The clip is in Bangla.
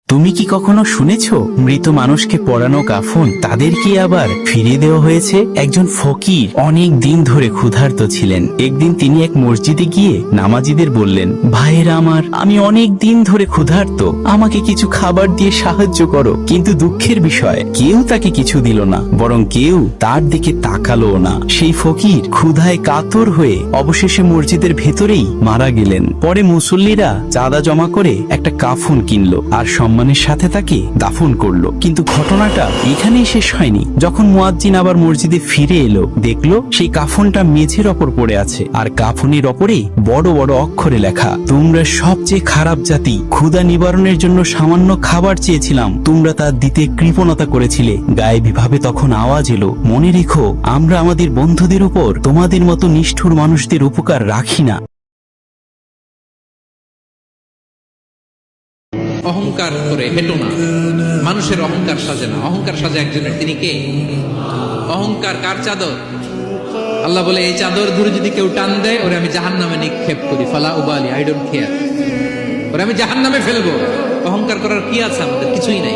তুমি কি কখনো শুনেছো মৃত মানুষকে পরানো কাফন তাদেরকে আবার ফিরিয়ে দেওয়া হয়েছে? একজন ফকির অনেক দিন ধরে ক্ষুধার্ত ছিলেন। একদিন তিনি এক মসজিদে গিয়ে নামাজীদের বললেন, ভাইয়েরা আমার, আমি অনেক দিন ধরে ক্ষুধার্ত, আমাকে কিছু খাবার দিয়ে সাহায্য করো। কিন্তু দুঃখের বিষয়, কেউ তাকে কিছু দিল না, বরং কেউ তার দিকে তাকালো না। সেই ফকির ক্ষুধায় কাতর হয়ে অবশেষে মসজিদের ভেতরেই মারা গেলেন। পরে মুসল্লিরা চাঁদা জমা করে একটা কাফন কিনলো আর সম্মানের সাথে তাকে দাফন করলো। কিন্তু ঘটনাটা এখানেই শেষ হয়নি। যখন মুয়াজ্জিন আবার মসজিদে ফিরে এলো, দেখলো সেই কাফনটা মেঝের ওপর পড়ে আছে, আর কাফনের ওপরে বড় বড় অক্ষরে লেখা, তোমরা সবচেয়ে খারাপ জাতি, ক্ষুধা নিবারণের জন্য সামান্য খাবার চেয়েছিলাম, তোমরা তা দিতে কৃপণতা করেছিলে। গায়েবী ভাবে তখন আওয়াজ এলো, মনে রেখো, আমরা আমাদের বন্ধুদের উপর তোমাদের মতো নিষ্ঠুর মানুষদের উপকার রাখি না। অহংকার করে হেঁটো না, মানুষের অহংকার সাজে না, অহংকার সাজে একজনের। তিনি কে? অহংকার কার চাদর? আল্লাহ বলে, এই চাদর ধরে যদি কেউ টান দেয়, ওরে আমি জাহান্নামে নিক্ষেপ করি, ফালা উবালি, আই ডোন্ট কেয়ার, ওরে আমি জাহান্নামে ফেলবো। অহংকার করার কি আছে আমাদের? কিছুই নাই।